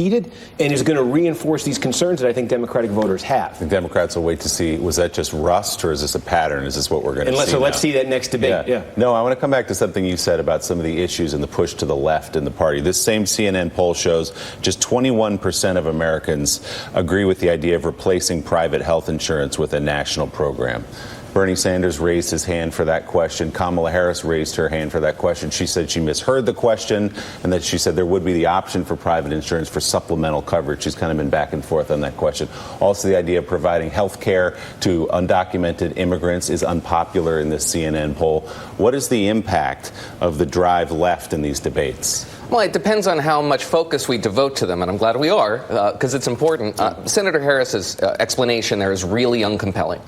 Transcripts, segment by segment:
and is going to reinforce these concerns that I think Democratic voters have. The Democrats will wait to see, was that just rust or is this a pattern? Is this what we're going to see? So let's see that next debate. Yeah. No, I want to come back to something you said about some of the issues and the push to the left in the party. This same CNN poll shows just 21% of Americans agree with the idea of replacing private health insurance with a national program. Bernie Sanders raised his hand for that question. Kamala Harris raised her hand for that question. She said she misheard the question and that she said there would be the option for private insurance for supplemental coverage. She's kind of been back and forth on that question. Also, the idea of providing health care to undocumented immigrants is unpopular in this CNN poll. What is the impact of the drive left in these debates? Well, it depends on how much focus we devote to them, and I'm glad we are, because it's important. Senator Harris's explanation there is really uncompelling.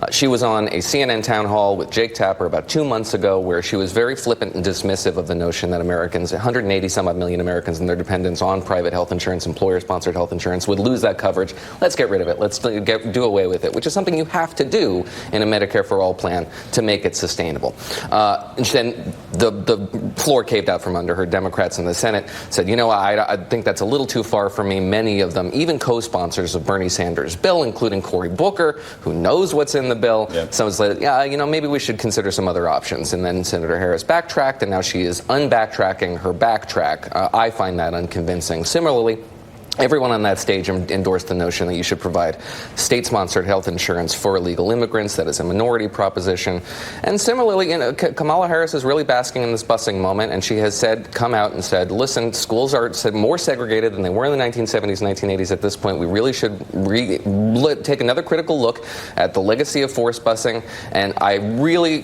She was on a CNN town hall with Jake Tapper about 2 months ago where she was very flippant and dismissive of the notion that Americans, 180-some-odd million Americans and their dependents on private health insurance, employer-sponsored health insurance, would lose that coverage. Let's get rid of it. Let's do away with it, which is something you have to do in a Medicare for All plan to make it sustainable. And then the floor caved out from under her. Democrats in the Senate said, I think that's a little too far for me. Many of them, even co-sponsors of Bernie Sanders' bill, including Cory Booker, who knows what's in the bill. Yeah. Some said, maybe we should consider some other options. And then Senator Harris backtracked, and now she is unbacktracking her backtrack. I find that unconvincing. Similarly, everyone on that stage endorsed the notion that you should provide state-sponsored health insurance for illegal immigrants. That is a minority proposition. And similarly, Kamala Harris is really basking in this busing moment, and she has come out and said, listen, schools are more segregated than they were in the 1970s, 1980s. At this point, we really should take another critical look at the legacy of forced busing. And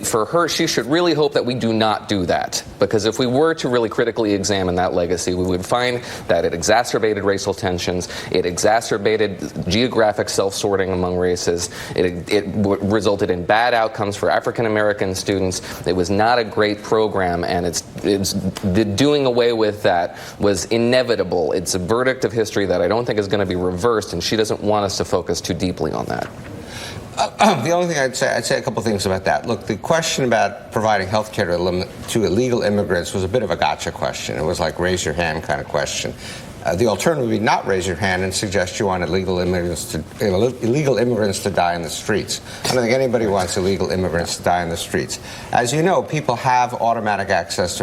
for her, she should really hope that we do not do that. Because if we were to really critically examine that legacy, we would find that it exacerbated racial tensions, it exacerbated geographic self-sorting among races, it resulted in bad outcomes for African American students. It was not a great program, and the doing away with that was inevitable. It's a verdict of history that I don't think is going to be reversed, and she doesn't want us to focus too deeply on that. The only thing I'd say a couple things about that. Look, the question about providing health care to illegal immigrants was a bit of a gotcha question. It was like raise your hand kind of question. The alternative would be not raise your hand and suggest you want illegal immigrants to die in the streets. I don't think anybody wants illegal immigrants to die in the streets. As you know, people have automatic access to